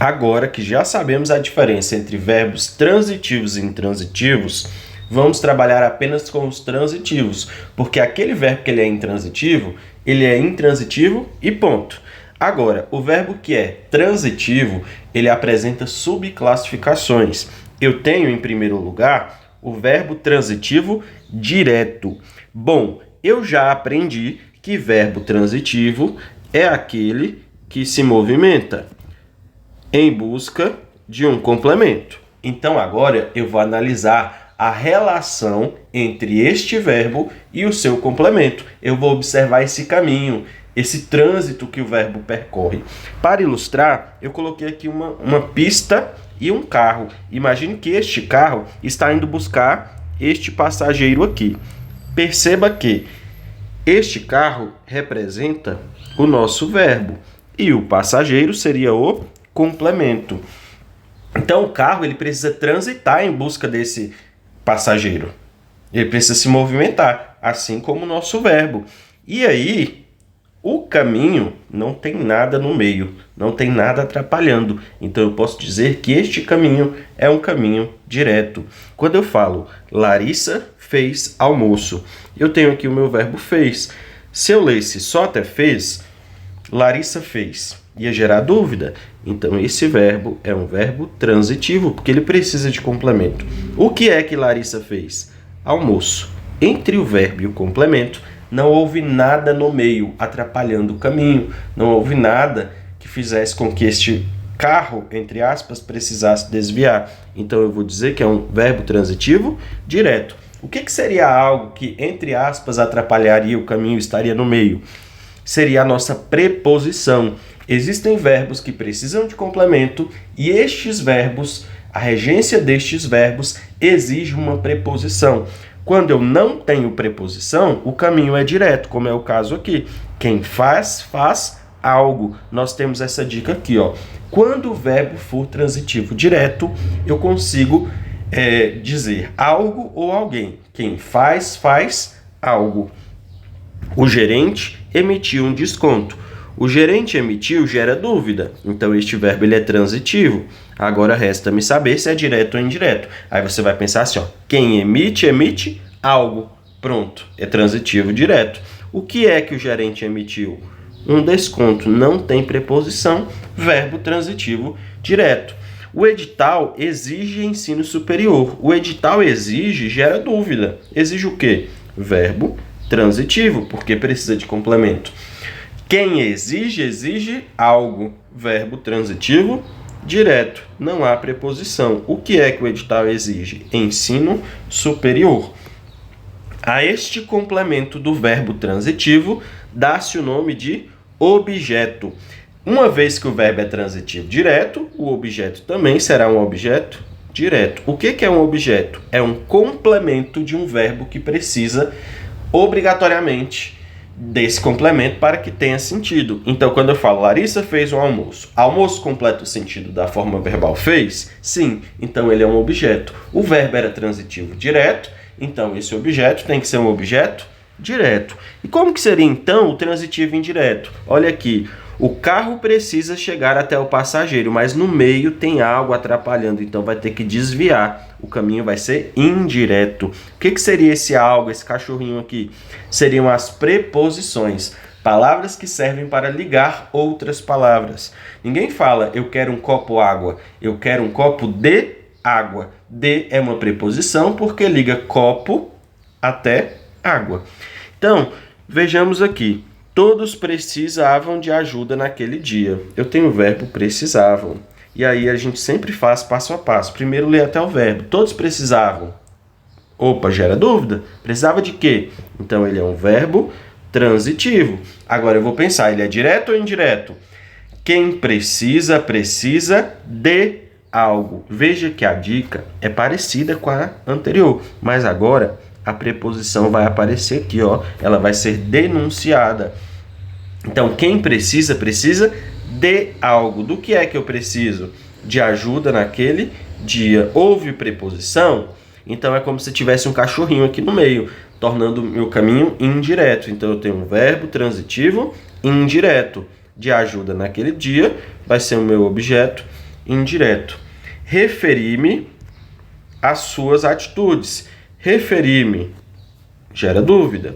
Agora que já sabemos a diferença entre verbos transitivos e intransitivos, vamos trabalhar apenas com os transitivos, porque aquele verbo que ele é intransitivo e ponto. Agora, o verbo que é transitivo, ele apresenta subclassificações. Eu tenho, em primeiro lugar, o verbo transitivo direto. Bom, eu já aprendi que verbo transitivo é aquele que se movimenta em busca de um complemento. Então, agora eu vou analisar a relação entre este verbo e o seu complemento. Eu vou observar esse caminho, esse trânsito que o verbo percorre. Para ilustrar, eu coloquei aqui uma pista e um carro. Imagine que este carro está indo buscar este passageiro aqui. Perceba que este carro representa o nosso verbo e o passageiro seria o complemento. Então, o carro ele precisa transitar em busca desse passageiro. Ele precisa se movimentar, assim como o nosso verbo. E aí, o caminho não tem nada no meio, não tem nada atrapalhando. Então, eu posso dizer que este caminho é um caminho direto. Quando eu falo Larissa fez almoço, eu tenho aqui o meu verbo fez. Se eu lesse só até fez, Larissa fez, ia gerar dúvida. Então, esse verbo é um verbo transitivo, porque ele precisa de complemento. O que é que Larissa fez? Almoço. Entre o verbo e o complemento, não houve nada no meio atrapalhando o caminho, não houve nada que fizesse com que este carro, entre aspas, precisasse desviar. Então, eu vou dizer que é um verbo transitivo direto. O que seria algo que, entre aspas, atrapalharia o caminho e estaria no meio? Seria a nossa preposição. Existem verbos que precisam de complemento e estes verbos, a regência destes verbos, exige uma preposição. Quando eu não tenho preposição, o caminho é direto, como é o caso aqui. Quem faz, faz algo. Nós temos essa dica aqui, ó. Quando o verbo for transitivo direto, eu consigo dizer algo ou alguém. Quem faz, faz algo. O gerente emitiu um desconto. O gerente emitiu gera dúvida. Então, este verbo ele é transitivo. Agora, resta-me saber se é direto ou indireto. Aí você vai pensar assim, ó, quem emite, emite algo. Pronto, é transitivo direto. O que é que o gerente emitiu? Um desconto. Não tem preposição, verbo transitivo direto. O edital exige ensino superior. O edital exige gera dúvida. Exige o quê? Verbo transitivo, porque precisa de complemento. Quem exige, exige algo. Verbo transitivo direto. Não há preposição. O que é que o edital exige? Ensino superior. A este complemento do verbo transitivo dá-se o nome de objeto. Uma vez que o verbo é transitivo direto, o objeto também será um objeto direto. O que é um objeto? É um complemento de um verbo que precisa obrigatoriamente desse complemento para que tenha sentido. Então, quando eu falo Larissa fez um almoço, almoço completa o sentido da forma verbal fez? Sim, então ele é um objeto. O verbo era transitivo direto, então esse objeto tem que ser um objeto direto. E como que seria então o transitivo indireto? Olha aqui, o carro precisa chegar até o passageiro, mas no meio tem algo atrapalhando, então vai ter que desviar. O caminho vai ser indireto. O que seria esse algo, esse cachorrinho aqui? Seriam as preposições, palavras que servem para ligar outras palavras. Ninguém fala, eu quero um copo água, eu quero um copo de água. De é uma preposição porque liga copo até água. Então, vejamos aqui. Todos precisavam de ajuda naquele dia. Eu tenho o verbo precisavam. E aí a gente sempre faz passo a passo. Primeiro lê até o verbo. Todos precisavam. Opa, gera dúvida. Precisava de quê? Então ele é um verbo transitivo. Agora eu vou pensar, ele é direto ou indireto? Quem precisa, precisa de algo. Veja que a dica é parecida com a anterior, mas agora a preposição vai aparecer aqui, ó. Ela vai ser denunciada. Então, quem precisa, precisa de algo. Do que é que eu preciso? De ajuda naquele dia. Houve preposição? Então, é como se tivesse um cachorrinho aqui no meio, tornando o meu caminho indireto. Então, eu tenho um verbo transitivo indireto. De ajuda naquele dia vai ser o meu objeto indireto. Referir-me às suas atitudes. Referir-me gera dúvida.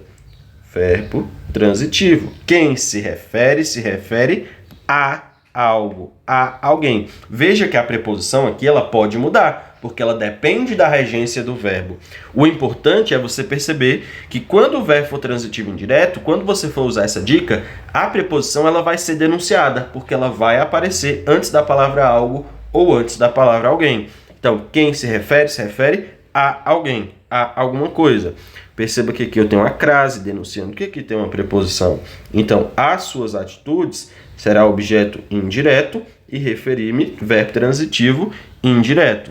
Verbo transitivo. Quem se refere a algo, a alguém. Veja que a preposição aqui ela pode mudar, porque ela depende da regência do verbo. O importante é você perceber que quando o verbo for transitivo indireto, quando você for usar essa dica, a preposição ela vai ser denunciada, porque ela vai aparecer antes da palavra algo ou antes da palavra alguém. Então, quem se refere a alguém, a alguma coisa. Perceba que aqui eu tenho uma crase denunciando que aqui tem uma preposição. Então, as suas atitudes será objeto indireto e referir-me, verbo transitivo indireto.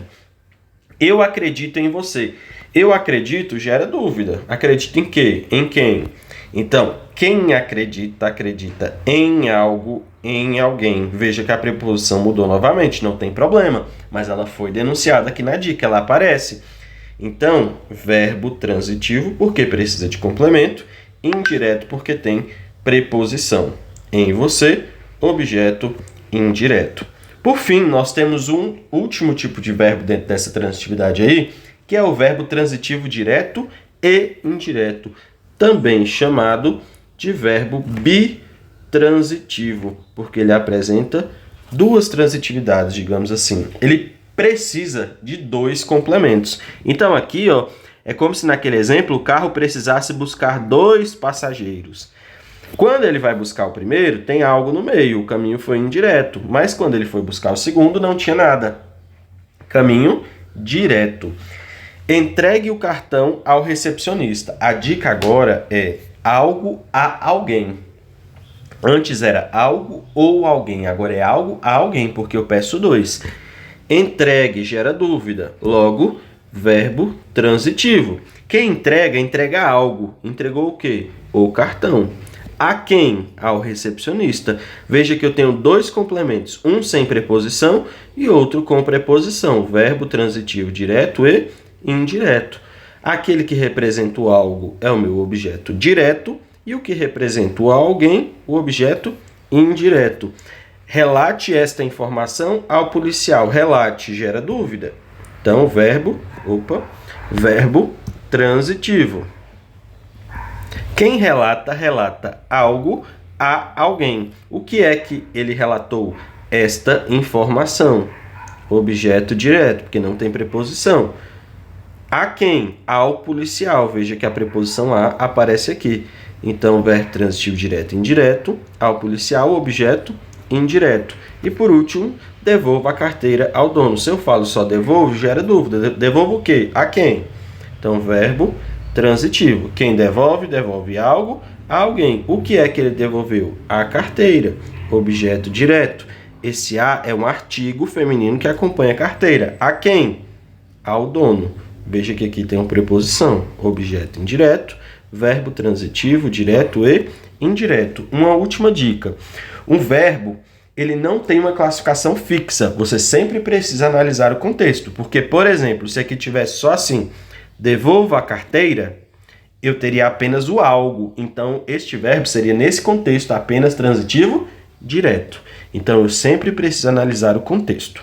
Eu acredito em você. Eu acredito gera dúvida. Acredito em quê? Em quem? Então, quem acredita, acredita em algo, em alguém. Veja que a preposição mudou novamente, não tem problema, mas ela foi denunciada aqui na dica, ela aparece. Então, verbo transitivo, porque precisa de complemento, indireto, porque tem preposição. Em você, objeto indireto. Por fim, nós temos um último tipo de verbo dentro dessa transitividade aí, que é o verbo transitivo direto e indireto, também chamado de verbo bitransitivo, porque ele apresenta duas transitividades, digamos assim. Ele precisa de dois complementos. Então aqui, ó, é como se naquele exemplo o carro precisasse buscar 2 passageiros. Quando ele vai buscar o primeiro, tem algo no meio, o caminho foi indireto. Mas quando ele foi buscar o segundo, não tinha nada. Caminho direto. Entregue o cartão ao recepcionista. A dica agora é algo a alguém. Antes era algo ou alguém, agora é algo a alguém, porque eu peço 2. Entregue gera dúvida, logo, verbo transitivo. Quem entrega, entrega algo. Entregou o quê? O cartão. A quem? Ao recepcionista. Veja que eu tenho 2 complementos, um sem preposição e outro com preposição. Verbo transitivo direto e indireto. Aquele que representa o algo é o meu objeto direto e o que representa o alguém, o objeto indireto. Relate esta informação ao policial. Relate gera dúvida. Então, verbo transitivo. Quem relata, relata algo a alguém. O que é que ele relatou? Esta informação. Objeto direto, porque não tem preposição. A quem? Ao policial. Veja que a preposição a aparece aqui. Então, verbo transitivo direto e indireto. Ao policial, objeto indireto. E por último, devolva a carteira ao dono. Se eu falo só devolvo, gera dúvida. Devolvo o quê? A quem? Então, verbo transitivo. Quem devolve, devolve algo a alguém. O que é que ele devolveu? A carteira. Objeto direto. Esse a é um artigo feminino que acompanha a carteira. A quem? Ao dono. Veja que aqui tem uma preposição. Objeto indireto, verbo transitivo, direto e indireto. Uma última dica. Um verbo, ele não tem uma classificação fixa. Você sempre precisa analisar o contexto. Porque, por exemplo, se aqui tivesse só assim, devolva a carteira, eu teria apenas o algo. Então, este verbo seria, nesse contexto, apenas transitivo direto. Então, eu sempre preciso analisar o contexto.